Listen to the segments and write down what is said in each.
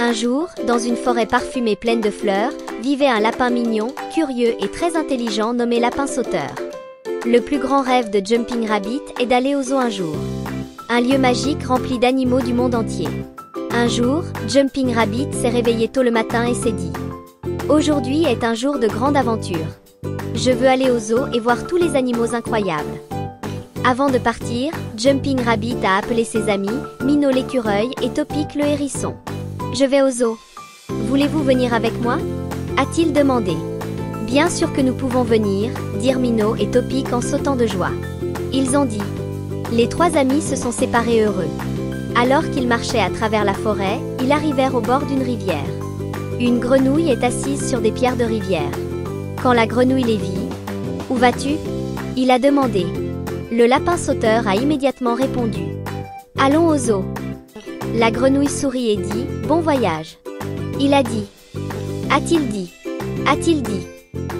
Un jour, dans une forêt parfumée pleine de fleurs, vivait un lapin mignon, curieux et très intelligent nommé Lapin Sauteur. Le plus grand rêve de Jumping Rabbit est d'aller au zoo un jour. Un lieu magique rempli d'animaux du monde entier. Un jour, Jumping Rabbit s'est réveillé tôt le matin et s'est dit « Aujourd'hui est un jour de grande aventure. Je veux aller au zoo et voir tous les animaux incroyables. » Avant de partir, Jumping Rabbit a appelé ses amis, Minot l'écureuil et Topic le hérisson. « Je vais au zoo. Voulez-vous venir avec moi ?» a-t-il demandé. « Bien sûr que nous pouvons venir », dirent Minot et Topic en sautant de joie. Ils ont dit. Les trois amis se sont séparés heureux. Alors qu'ils marchaient à travers la forêt, ils arrivèrent au bord d'une rivière. Une grenouille est assise sur des pierres de rivière. Quand la grenouille les vit, « Où vas-tu » il a demandé. Le lapin sauteur a immédiatement répondu. « Allons au zoo. » La grenouille sourit et dit « Bon voyage. » Il a dit. A-t-il dit. A-t-il dit.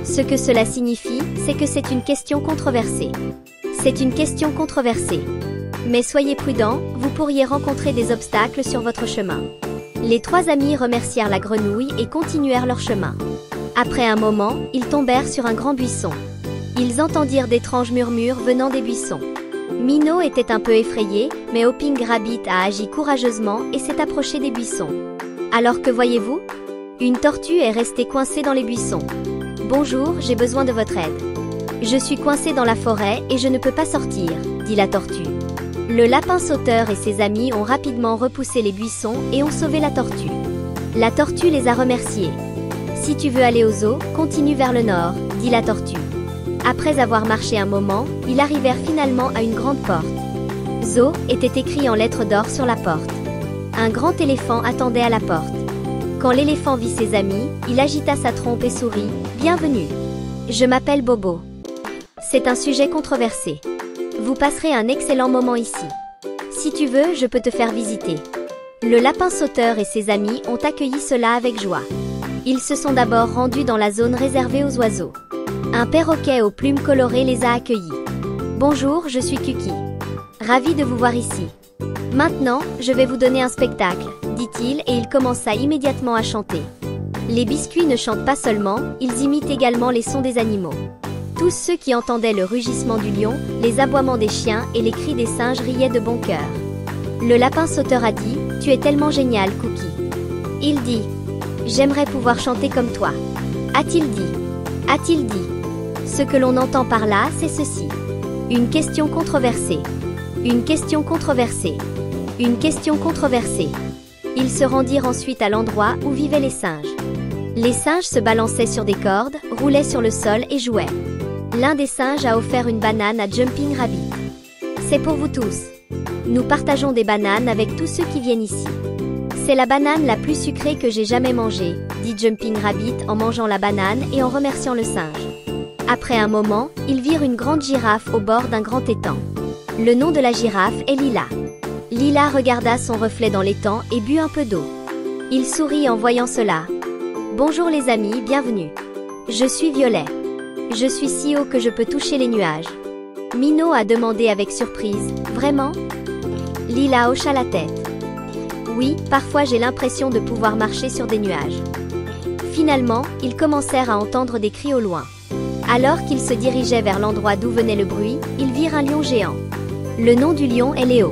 Ce que cela signifie, c'est que c'est une question controversée. C'est une question controversée. Mais soyez prudents, vous pourriez rencontrer des obstacles sur votre chemin. Les trois amis remercièrent la grenouille et continuèrent leur chemin. Après un moment, ils tombèrent sur un grand buisson. Ils entendirent d'étranges murmures venant des buissons. Minot était un peu effrayé, mais Hopping Rabbit a agi courageusement et s'est approché des buissons. Alors que voyez-vous ? Une tortue est restée coincée dans les buissons. « Bonjour, j'ai besoin de votre aide. Je suis coincé dans la forêt et je ne peux pas sortir, » dit la tortue. Le lapin sauteur et ses amis ont rapidement repoussé les buissons et ont sauvé la tortue. La tortue les a remerciés. « Si tu veux aller au zoo, continue vers le nord, » dit la tortue. Après avoir marché un moment, ils arrivèrent finalement à une grande porte. « Zoo » était écrit en lettres d'or sur la porte. Un grand éléphant attendait à la porte. Quand l'éléphant vit ses amis, il agita sa trompe et sourit. « Bienvenue. Je m'appelle Bobo. C'est un sujet controversé. Vous passerez un excellent moment ici. Si tu veux, je peux te faire visiter. » Le lapin sauteur et ses amis ont accueilli cela avec joie. Ils se sont d'abord rendus dans la zone réservée aux oiseaux. Un perroquet aux plumes colorées les a accueillis. « Bonjour, je suis Kuki. Ravi de vous voir ici. Maintenant, je vais vous donner un spectacle, » dit-il et il commença immédiatement à chanter. Les biscuits ne chantent pas seulement, ils imitent également les sons des animaux. Tous ceux qui entendaient le rugissement du lion, les aboiements des chiens et les cris des singes riaient de bon cœur. Le lapin sauteur a dit « Tu es tellement génial, Cookie. » Il dit « J'aimerais pouvoir chanter comme toi. » A-t-il dit. A-t-il dit. Ce que l'on entend par là, c'est ceci. Une question controversée. Une question controversée. Une question controversée. Ils se rendirent ensuite à l'endroit où vivaient les singes. Les singes se balançaient sur des cordes, roulaient sur le sol et jouaient. L'un des singes a offert une banane à Jumping Rabbit. « C'est pour vous tous. Nous partageons des bananes avec tous ceux qui viennent ici. C'est la banane la plus sucrée que j'ai jamais mangée, » dit Jumping Rabbit en mangeant la banane et en remerciant le singe. Après un moment, ils virent une grande girafe au bord d'un grand étang. Le nom de la girafe est Lila. Lila regarda son reflet dans l'étang et but un peu d'eau. Il sourit en voyant cela. « Bonjour les amis, bienvenue. Je suis Violet. Je suis si haut que je peux toucher les nuages. » Minot a demandé avec surprise. « Vraiment ?» Lila hocha la tête. « Oui, parfois j'ai l'impression de pouvoir marcher sur des nuages. » Finalement, ils commencèrent à entendre des cris au loin. Alors qu'ils se dirigeaient vers l'endroit d'où venait le bruit, ils virent un lion géant. Le nom du lion est Léo.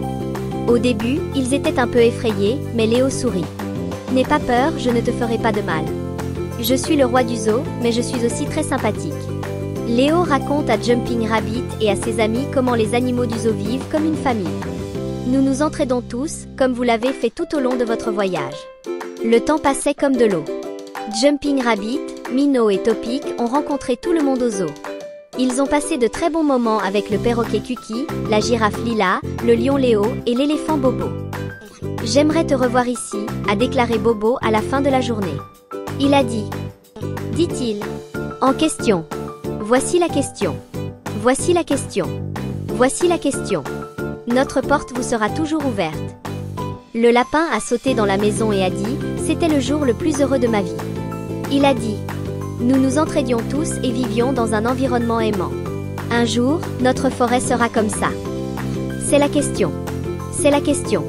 Au début, ils étaient un peu effrayés, mais Léo sourit. « N'aie pas peur, je ne te ferai pas de mal. Je suis le roi du zoo, mais je suis aussi très sympathique. » Léo raconte à Jumping Rabbit et à ses amis comment les animaux du zoo vivent comme une famille. « Nous nous entraidons tous, comme vous l'avez fait tout au long de votre voyage. » Le temps passait comme de l'eau. Jumping Rabbit, Minot et Topic ont rencontré tout le monde au zoo. Ils ont passé de très bons moments avec le perroquet Kuki, la girafe Lila, le lion Léo et l'éléphant Bobo. « J'aimerais te revoir ici, » a déclaré Bobo à la fin de la journée. Il a dit. Dit-il. En question. Voici la question. Voici la question. Voici la question. Notre porte vous sera toujours ouverte. Le lapin a sauté dans la maison et a dit « C'était le jour le plus heureux de ma vie. » Il a dit « Nous nous entraidions tous et vivions dans un environnement aimant. Un jour, notre forêt sera comme ça. » C'est la question. C'est la question.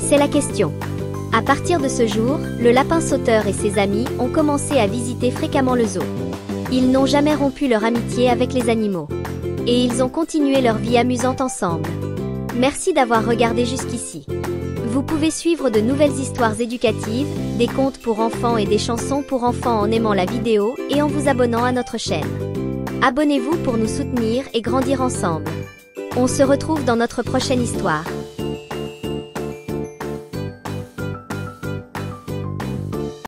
C'est la question. À partir de ce jour, le lapin sauteur et ses amis ont commencé à visiter fréquemment le zoo. Ils n'ont jamais rompu leur amitié avec les animaux. Et ils ont continué leur vie amusante ensemble. Merci d'avoir regardé jusqu'ici. Vous pouvez suivre de nouvelles histoires éducatives, des contes pour enfants et des chansons pour enfants en aimant la vidéo et en vous abonnant à notre chaîne. Abonnez-vous pour nous soutenir et grandir ensemble. On se retrouve dans notre prochaine histoire.